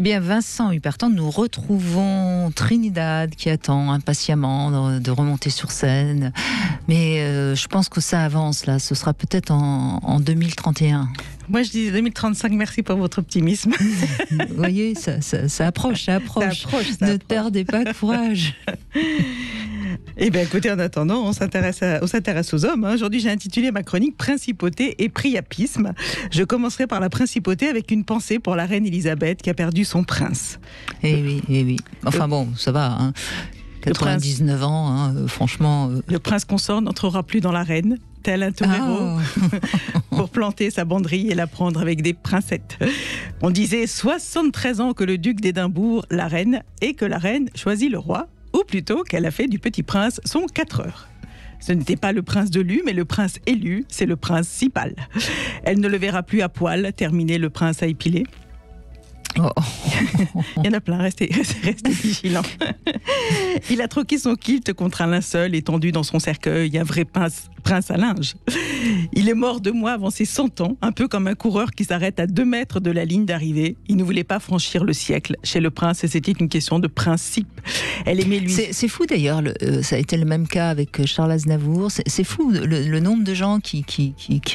Eh bien, Vincent Hubertin, nous retrouvons Trinidad qui attend impatiemment de remonter sur scène. Mais je pense que ça avance là. Ce sera peut-être en 2031. Moi, je dis 2035. Merci pour votre optimisme. Vous voyez, ça approche, ça approche. Ne perdez pas courage. Eh bien, écoutez, en attendant, on s'intéresse aux hommes. Aujourd'hui, j'ai intitulé ma chronique Principauté et priapisme. Je commencerai par la principauté avec une pensée pour la reine Elisabeth qui a perdu son prince. Eh oui. Enfin bon, ça va. Hein. 99 ans, hein, franchement. Le prince consort n'entrera plus dans l'arène, tel un torero, pour planter sa banderille et la prendre avec des princettes. On disait 73 ans que le duc d'Édimbourg, la reine, et que la reine choisit le roi, ou plutôt qu'elle a fait du petit prince son 4 heures. Ce n'était pas le prince de Lu, mais le prince élu, c'est le principal. Elle ne le verra plus à poil, terminé le prince à épiler. Il y en a plein, restez vigilants. Il a troqué son kilt contre un linceul étendu dans son cercueil, un vrai prince à linge. Il est mort 2 mois avant ses 100 ans, un peu comme un coureur qui s'arrête à 2 mètres de la ligne d'arrivée. Il ne voulait pas franchir le siècle. Chez le prince, c'était une question de principe. Elle aimait lui. C'est fou d'ailleurs, ça a été le même cas avec Charles Aznavour. C'est fou le nombre de gens qui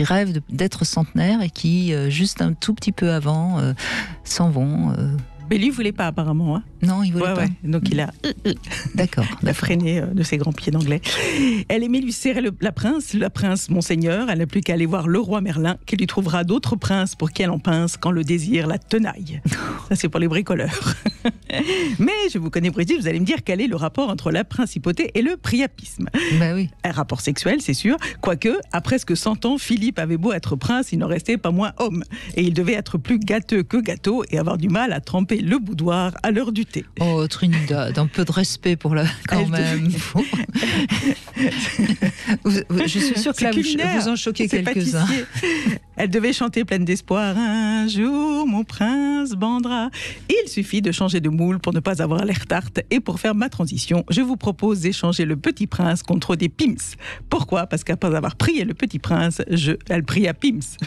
rêvent d'être centenaires et qui, juste un tout petit peu avant, s'en vont. Mais lui, il ne voulait pas apparemment. Hein. Non, il ne voulait pas. Ouais. Donc il a freiné de ses grands pieds d'anglais. Elle aimait lui serrer la prince monseigneur. Elle n'a plus qu'à aller voir le roi Merlin, qui lui trouvera d'autres princes pour qui elle en pince quand le désir la tenaille. Ça, c'est pour les bricoleurs. Mais je vous connais, Brigitte, vous allez me dire quel est le rapport entre la principauté et le priapisme. Ben oui. Un rapport sexuel, c'est sûr. Quoique, à presque 100 ans, Philippe avait beau être prince, il n'en restait pas moins homme. Et il devait être plus gâteux que gâteau et avoir du mal à tremper le boudoir à l'heure du thé. Oh, Trinidad, un peu de respect pour la... quand même. Je suis sûre que là, vous en choquez quelques-uns. Elle devait chanter pleine d'espoir. Un jour, mon prince bandera. Il suffit de changer de moule pour ne pas avoir l'air tarte. Et pour faire ma transition, je vous propose d'échanger le petit prince contre des pims. Pourquoi ? Parce qu'après avoir prié le petit prince, elle prie à pims.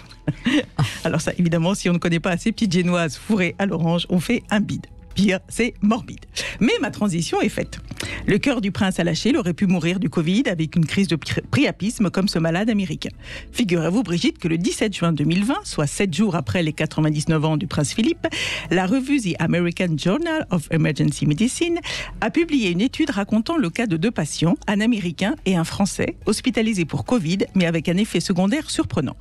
Alors ça, évidemment, si on ne connaît pas ces petites génoises fourrées à l'orange, on fait un bide. Pire, c'est morbide. Mais ma transition est faite. Le cœur du prince a lâché, il aurait pu mourir du Covid avec une crise de priapisme comme ce malade américain. Figurez-vous, Brigitte, que le 17 juin 2020, soit 7 jours après les 99 ans du prince Philippe, la revue The American Journal of Emergency Medicine a publié une étude racontant le cas de 2 patients, un Américain et un Français, hospitalisés pour Covid, mais avec un effet secondaire surprenant.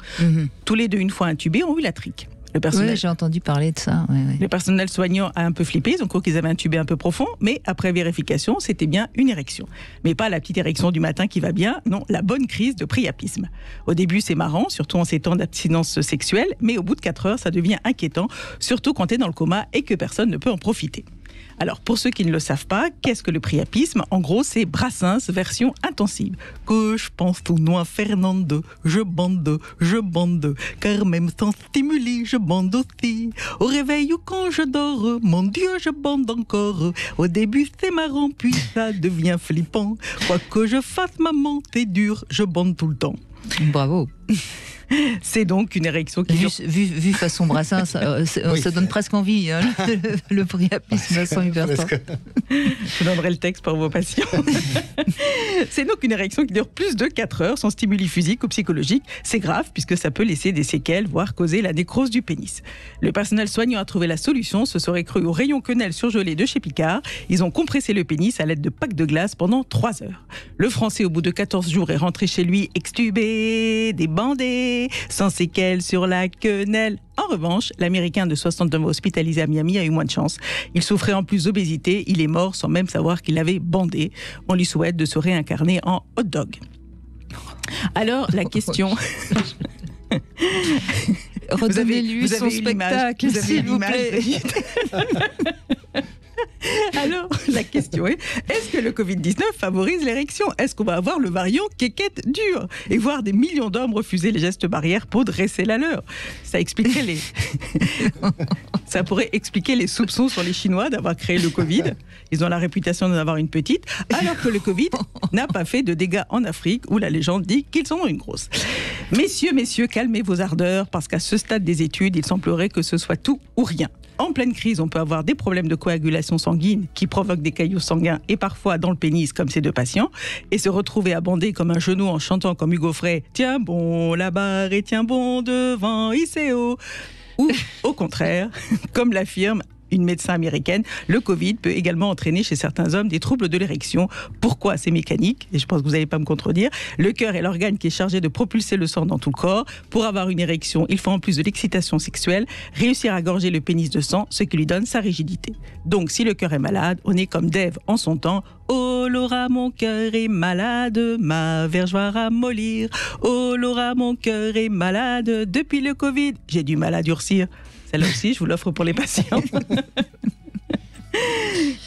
Tous les 2, une fois intubés, ont eu la trique. Oui, j'ai entendu parler de ça. Oui. Le personnel soignant a un peu flippé, ils ont cru qu'ils avaient un tubé un peu profond, mais après vérification, c'était bien une érection. Mais pas la petite érection du matin qui va bien, non, la bonne crise de priapisme. Au début, c'est marrant, surtout en ces temps d'abstinence sexuelle, mais au bout de 4 heures, ça devient inquiétant, surtout quand tu es dans le coma et que personne ne peut en profiter. Alors, pour ceux qui ne le savent pas, qu'est-ce que le priapisme ? En gros, c'est Brassens version intensive. Que je pense tout noir Fernando, je bande, car même sans stimuler, je bande aussi. Au réveil ou quand je dors, mon Dieu, je bande encore. Au début, c'est marrant, puis ça devient flippant. Quoi que je fasse, maman, c'est dur, je bande tout le temps. Bravo. C'est donc une érection qui dure... Vu façon Brassens, ça donne presque envie, hein, le priapisme Vincent Hubertin. Je donnerai le texte pour vos patients. C'est donc une érection qui dure plus de 4 heures, sans stimuli physique ou psychologique. C'est grave, puisque ça peut laisser des séquelles, voire causer la nécrose du pénis. Le personnel soignant a trouvé la solution, se serait cru au rayon quenelle surgelé de chez Picard. Ils ont compressé le pénis à l'aide de packs de glace pendant 3 heures. Le Français, au bout de 14 jours, est rentré chez lui extubé, débandé, sans séquelles sur la quenelle. En revanche, l'Américain de 69 ans hospitalisé à Miami a eu moins de chance. Il souffrait en plus d'obésité, il est mort sans même savoir qu'il avait bandé. On lui souhaite de se réincarner en hot dog. Alors, la question... Redonnez-lui son spectacle, s'il vous plaît. Alors, la question est-ce que le Covid-19 favorise l'érection ? Est-ce qu'on va avoir le variant quéquette dur et voir des millions d'hommes refuser les gestes barrières pour dresser la leur ? Ça pourrait expliquer les soupçons sur les Chinois d'avoir créé le Covid. Ils ont la réputation d'en avoir une petite, alors que le Covid n'a pas fait de dégâts en Afrique, où la légende dit qu'ils en ont une grosse. Messieurs, calmez vos ardeurs, parce qu'à ce stade des études, il semblerait que ce soit tout ou rien. En pleine crise, on peut avoir des problèmes de coagulation sanguine qui provoquent des caillots sanguins et parfois dans le pénis comme ces deux patients et se retrouver à bander comme un genou en chantant comme Hugo Frey « Tiens bon la barre et tiens bon devant ICO » ou au contraire, comme l'affirme une médecin américaine, le Covid peut également entraîner chez certains hommes des troubles de l'érection. Pourquoi? C'est mécanique, et je pense que vous n'allez pas me contredire. Le cœur est l'organe qui est chargé de propulser le sang dans tout le corps. Pour avoir une érection, il faut en plus de l'excitation sexuelle, réussir à gorger le pénis de sang, ce qui lui donne sa rigidité. Donc si le cœur est malade, on est comme Dave en son temps. Oh Laura, mon cœur est malade, ma verge va ramollir. Oh Laura, mon cœur est malade, depuis le Covid, j'ai du mal à durcir. Celle-là aussi, je vous l'offre pour les patients.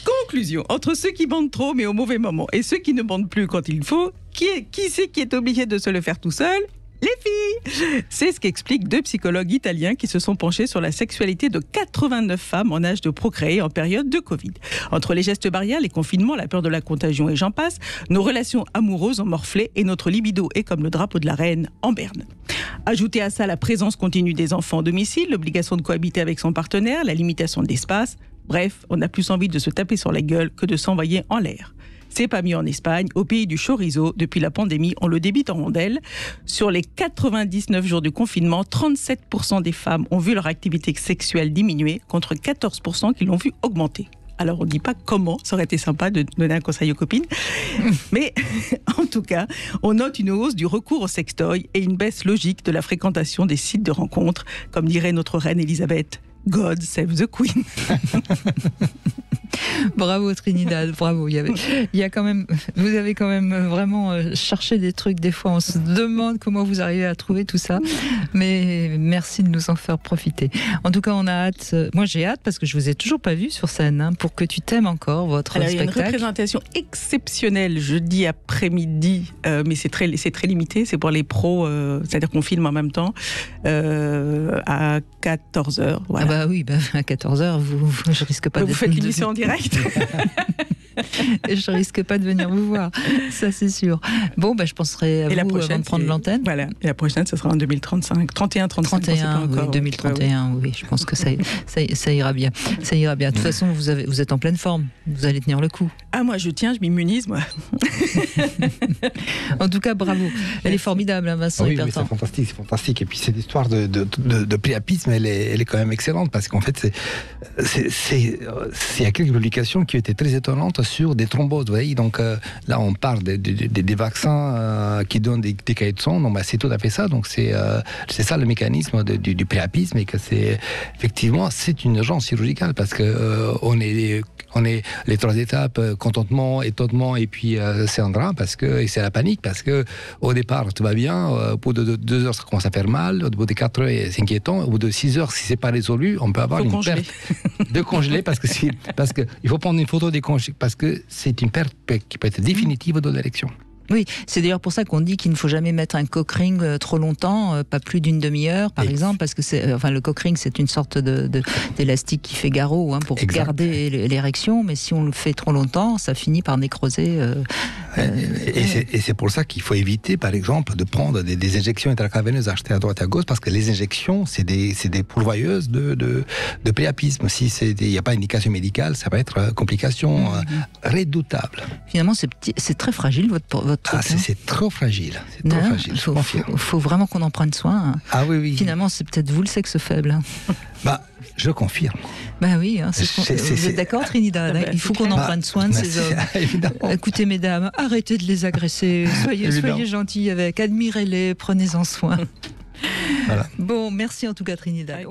Conclusion. Entre ceux qui bandent trop, mais au mauvais moment, et ceux qui ne bandent plus quand il faut, qui c'est qui est obligé de se le faire tout seul? Les filles! C'est ce qu'expliquent deux psychologues italiens qui se sont penchés sur la sexualité de 89 femmes en âge de procréer en période de Covid. Entre les gestes barrières, les confinements, la peur de la contagion et j'en passe, nos relations amoureuses ont morflé et notre libido est comme le drapeau de la reine en berne. Ajoutez à ça la présence continue des enfants au domicile, l'obligation de cohabiter avec son partenaire, la limitation de l'espace. Bref, on a plus envie de se taper sur la gueule que de s'envoyer en l'air. C'est pas mieux en Espagne. Au pays du chorizo, depuis la pandémie, on le débite en rondelles. Sur les 99 jours de confinement, 37% des femmes ont vu leur activité sexuelle diminuer, contre 14% qui l'ont vu augmenter. Alors, on ne dit pas comment, ça aurait été sympa de donner un conseil aux copines. Mais en tout cas, on note une hausse du recours au sextoy et une baisse logique de la fréquentation des sites de rencontres. Comme dirait notre reine Elisabeth, God save the Queen. Bravo Trinidad, bravo. Il y a quand même, vous avez quand même vraiment cherché des trucs. Des fois, on se demande comment vous arrivez à trouver tout ça. Mais merci de nous en faire profiter. En tout cas, on a hâte. Moi, j'ai hâte parce que je vous ai toujours pas vu sur scène. Pour que tu t'aimes encore votre spectacle. Il y a une représentation exceptionnelle jeudi après-midi, mais c'est très limité. C'est pour les pros, c'est-à-dire qu'on filme en même temps à 14h. Voilà. Ah bah oui, à 14h, je risque pas. Vous faites l'émission en direct. Et je risque pas de venir vous voir, ça c'est sûr. Bon, je penserai à vous avant de prendre l'antenne. Voilà, et la prochaine, ce sera en 2035. 31, 35, 31, oui, 2031, oui, je pense que ça ira bien. Ça ira bien. De toute façon, vous êtes en pleine forme, vous allez tenir le coup. Ah, moi, je tiens, je m'immunise, moi. En tout cas, bravo. Elle est formidable, hein, Vincent. Oui, c'est fantastique. Et puis, cette histoire de priapisme, elle est quand même excellente, parce qu'en fait, il y a quelques publications qui étaient très étonnantes sur des thromboses. Vous voyez, donc là, on parle des vaccins qui donnent des cahiers de sang. Donc, c'est tout à fait ça. Donc, c'est ça le mécanisme du priapisme, et que effectivement, c'est une urgence chirurgicale, parce que on est les trois étapes, contentement, étonnement, et puis c'est un drame, et c'est la panique, parce que au départ, tout va bien, au bout de 2 heures, ça commence à faire mal, au bout de 4 heures, c'est inquiétant, au bout de 6 heures, si c'est pas résolu, on peut avoir une perte de congelé, parce que il faut prendre une photo des congés, parce que c'est une perte qui peut être définitive de l'érection. Oui, c'est d'ailleurs pour ça qu'on dit qu'il ne faut jamais mettre un cock ring trop longtemps, pas plus d'une demi-heure par exemple, parce que le cock ring c'est une sorte d'élastique qui fait garrot pour garder l'érection, mais si on le fait trop longtemps, ça finit par nécroser. Et c'est pour ça qu'il faut éviter, par exemple, de prendre des injections intracaveineuses achetées à droite et à gauche, parce que les injections, c'est des pourvoyeuses de priapisme. Si il n'y a pas d'indication médicale, ça va être complication redoutable. Finalement, c'est très fragile votre truc. C'est trop fragile. C'est trop fragile. Il faut vraiment qu'on en prenne soin. Ah oui. Finalement, c'est peut-être vous le sexe faible. Je confirme. Oui, vous êtes d'accord, Trinidad? Il faut qu'on en prenne soin de ces hommes. Évidemment. Écoutez, mesdames, arrêtez de les agresser. Soyez gentils avec, admirez-les, prenez-en soin. Voilà. Bon, merci en tout cas, Trinidad.